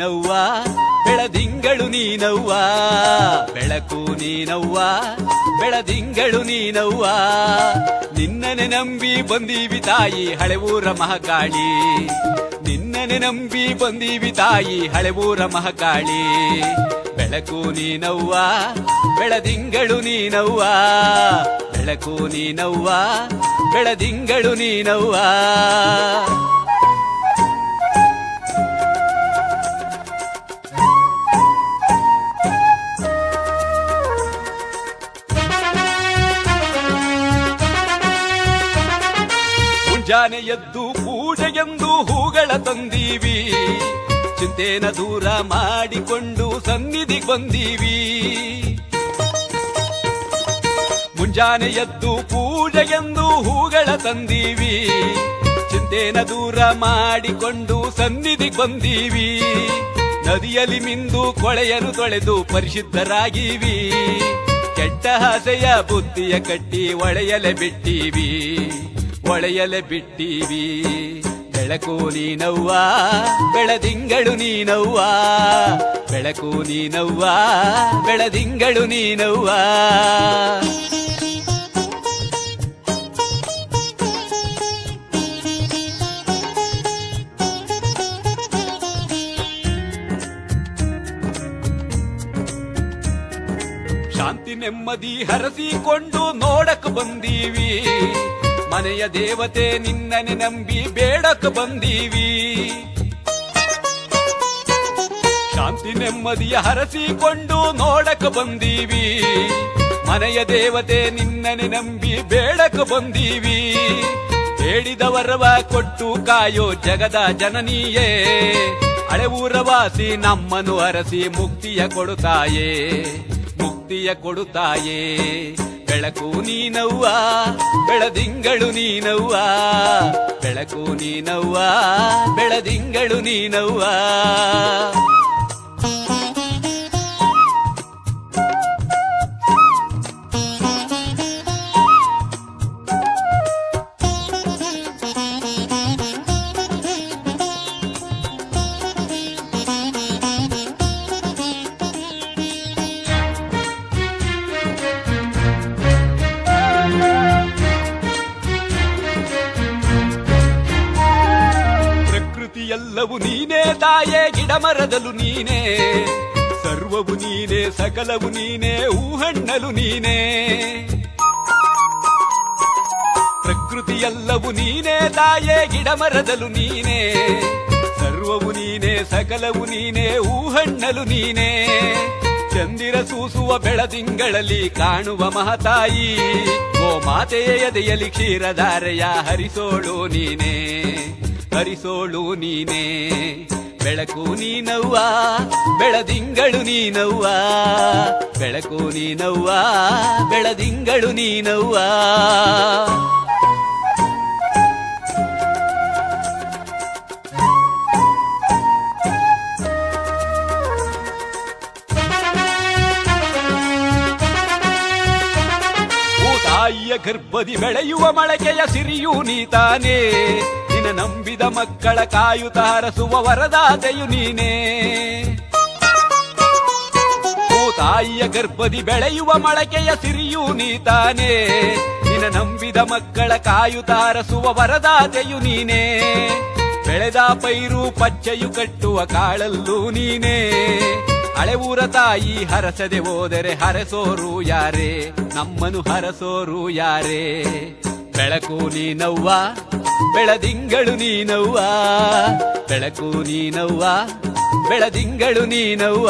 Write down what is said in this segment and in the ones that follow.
ನೀನವ್ವ ಬೆಳದಿಂಗಳು ನೀನವ್ವ, ಬೆಳಕು ನೀನವ್ವ ಬೆಳದಿಂಗಳು ನೀನವ್ವ. ನಿನ್ನನೆ ನಂಬಿ ಬಂದೀವಿ ತಾಯಿ ಹಳೆಊರ ಮಹಾಕಾಳಿ, ನಿನ್ನನೆ ನಂಬಿ ಬಂದೀವಿ ತಾಯಿ ಹಳೆಊರ ಮಹಾಕಾಳಿ. ಬೆಳಕು ನೀನವ್ವ ಬೆಳದಿಂಗಳು ನೀನವ್ವ, ಬೆಳಕು ನೀನವ್ವ ಬೆಳದಿಂಗಳು ನೀನವ್ವ. ಮುಂಜಾನೆ ಎದ್ದು ಪೂಜೆಗೆಂದು ಹೂಗಳ ತಂದೀವಿ, ಚಿಂತೆನ ದೂರ ಮಾಡಿಕೊಂಡು ಸನ್ನಿಧಿಗೆ ಬಂದೀವಿ. ಮುಂಜಾನೆ ಎದ್ದು ಪೂಜೆಗೆಂದು ಹೂಗಳ ತಂದೀವಿ, ಚಿಂತೆನ ದೂರ ಮಾಡಿಕೊಂಡು ಸನ್ನಿಧಿಗೆ ಬಂದೀವಿ. ನದಿಯಲ್ಲಿ ಮಿಂದು ಕೊಳೆಯನ್ನು ತೊಳೆದು ಪರಿಶುದ್ಧರಾಗೀವಿ, ಕೆಟ್ಟ ಆಸೆಯ ಬುದ್ಧಿಯ ಕಟ್ಟಿ ಒಳೆಯಲೆ ಬಿಟ್ಟೀವಿ, ಒಳೆಯಲೆ ಬಿಟ್ಟೀವಿ. ಬೆಳಕು ನೀನವ್ವ ಬೆಳದಿಂಗಳು ನೀನವ್ವ, ಬೆಳಕು ನೀನವ್ವ ಬೆಳದಿಂಗಳು ನೀನವ್ವ. ಶಾಂತಿ ನೆಮ್ಮದಿ ಹರಸಿಕೊಂಡು ನೋಡಕ್ ಬಂದೀವಿ, ಮನೆಯ ದೇವತೆ ನಿನ್ನನೆ ನಂಬಿ ಬೇಡಕ್ ಬಂದೀವಿ. ಶಾಂತಿ ನೆಮ್ಮದಿಯ ಹರಸಿಕೊಂಡು ನೋಡಕ್ ಬಂದೀವಿ, ಮನೆಯ ದೇವತೆ ನಿನ್ನನೆ ನಂಬಿ ಬೇಡಕ್ ಬಂದೀವಿ. ಬೇಡಿದವರವ ಕೊಟ್ಟು ಕಾಯೋ ಜಗದ ಜನನೀಯೇ, ಹಳೆಊರ ವಾಸಿ ನಮ್ಮನ್ನು ಹರಸಿ ಮುಕ್ತಿಯ ಕೊಡುತ್ತಾಯೇ, ಮುಕ್ತಿಯ ಕೊಡುತ್ತಾಯೇ. ಬೆಳಕು ನೀನವ್ವ ಬೆಳದಿಂಗಳು ನೀನವ್ವ, ಬೆಳಕು ನೀನವ್ವ ಬೆಳದಿಂಗಳು ನೀನವ್ವ. ಎಲ್ಲವೂ ನೀನೇ ತಾಯೇ, ಗಿಡ ಮರದಲು ನೀನೇ, ಸರ್ವವು ನೀನೇ ಸಕಲವು ನೀನೇ, ಹೂಹಣ್ಣಲು ನೀನೇ. ಪ್ರಕೃತಿ ಎಲ್ಲವೂ ನೀನೇ ತಾಯೇ, ಗಿಡ ಮರದಲು ನೀನೇ, ಸರ್ವವು ನೀನೇ ಸಕಲವು ನೀನೇ, ಹೂಹಣ್ಣಲು ನೀನೇ. ಚಂದಿರ ಸೂಸುವ ಬೆಳದಿಂಗಳಲ್ಲಿ ಕಾಣುವ ಮಹತಾಯಿ, ಗೋಮಾತೆಯ ಎದೆಯಲ್ಲಿ ಕ್ಷೀರಧಾರೆಯ ಹರಿಸೋಳು ನೀನೇ, ಹರಿಸೋಳು ನೀನೇ. ಬೆಳಕು ನೀನವ್ವ ಬೆಳದಿಂಗಳು ನೀನವ್ವ, ಬೆಳಕು ನೀನವ್ವ ಬೆಳದಿಂಗಳು ನೀನವ್ವ. ತಾಯಿಯ ಗರ್ಭದಿ ಬೆಳೆಯುವ ಮೊಳಕೆಯ ಸಿರಿಯೂ ನೀತಾನೇ, ನಿನ್ನ ನಂಬಿದ ಮಕ್ಕಳ ಕಾಯುತ ಹರಸುವ ವರದಾತೆಯು ನೀನೇ. ತಾಯಿಯ ಗರ್ಭದಿ ಬೆಳೆಯುವ ಮೊಳಕೆಯ ಸಿರಿಯೂ ನೀತಾನೇ, ನಿನ್ನ ನಂಬಿದ ಮಕ್ಕಳ ಕಾಯುತ ಹರಸುವ ವರದಾತೆಯು ನೀನೇ. ಬೆಳೆದ ಪೈರು ಪಚ್ಚೆಯು ಕಟ್ಟುವ ಕಾಳಲ್ಲೂ ನೀನೇ, ಹಳೆಊರ ತಾಯಿ ಹರಸದೆ ಹೋದರೆ ಹರಸೋರು ಯಾರೇ, ನಮ್ಮನು ಹರಸೋರು ಯಾರೇ. ಬೆಳಕು ನೀನವ್ವ ಬೆಳದಿಂಗಳು ನೀನವ್ವ, ಬೆಳಕು ನೀನವ್ವ ಬೆಳದಿಂಗಳು ನೀನವ್ವ.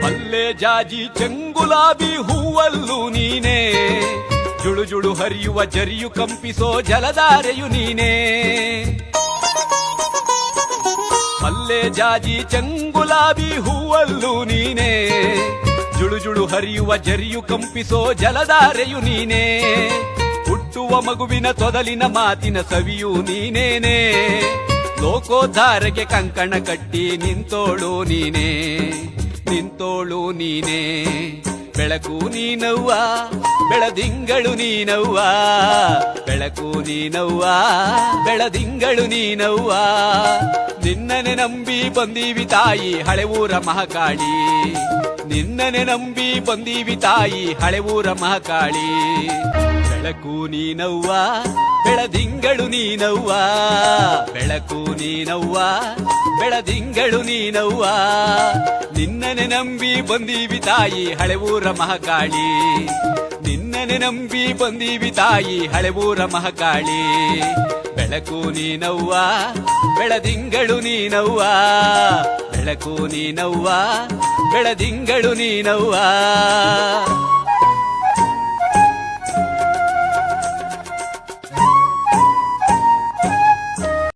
ಮಲ್ಲೆ ಜಾಜಿ ಚೆಂಗುಲಾಬಿ ಹೂವಲ್ಲೂ ನೀನೇ, ಜುಳು ಜುಳು ಹರಿಯುವ ಜರಿಯು ಕಂಪಿಸೋ ಜಲಧಾರೆಯು ನೀನೇ. ಮಲ್ಲೆ ಜಾಜಿ ಚೆಂಗುಲಾಬಿ ಹೂವಲ್ಲೂ ನೀನೇ, ಜುಳು ಜುಳು ಹರಿಯುವ ಜರಿಯು ಕಂಪಿಸೋ ಜಲಧಾರೆಯು ನೀನೇ. ಹುಟ್ಟುವ ಮಗುವಿನ ತೊದಲಿನ ಮಾತಿನ ಸವಿಯೂ ನೀನೇನೆ, ಲೋಕೋದ್ಧಾರಕ್ಕೆ ಕಂಕಣ ಕಟ್ಟಿ ನಿಂತೋಳು ನೀನೇ, ನಿಂತೋಳು ನೀನೇ ಬೆಳಕು ನೀನವ್ವ ಬೆಳದಿಂಗಳು ನೀನವ್ವ ಬೆಳಕು ನೀನವ್ವ ಬೆಳದಿಂಗಳು ನೀನವ್ವ ನಿನ್ನನೆ ನಂಬಿ ಬಂದೀವಿ ತಾಯಿ ಹಳೆ ಊರ ಮಹಾಕಾಳಿ ನಿನ್ನನೆ ನಂಬಿ ಬಂದೀವಿ ತಾಯಿ ಹಳೆ ಊರ ಮಹಾಕಾಳಿ ಬೆಳಕು ನೀನವ್ವ ಬೆಳದಿಂಗಳು ನೀನವ್ವ ಬೆಳಕು ನೀನವ್ವ ಬೆಳದಿಂಗಳು ನೀನವ್ವ ನಿನ್ನನೆ ನಂಬಿ ಬಂದೀವಿ ತಾಯಿ ಹಳೆ ಊರ ಮಹಾಕಾಳಿ ನಿನ್ನನೆ ನಂಬಿ ಬಂದೀವಿ ತಾಯಿ ಹಳೆ ಊರ ಮಹಾಕಾಳಿ ಬೆಳಕು ನೀನವ್ವ ಬೆಳದಿಂಗಳು ನೀನವ್ವ ಬೆಳಕು ನೀನವ್ವ ಬೆಳದಿಂಗಳು ನೀನವ್ವ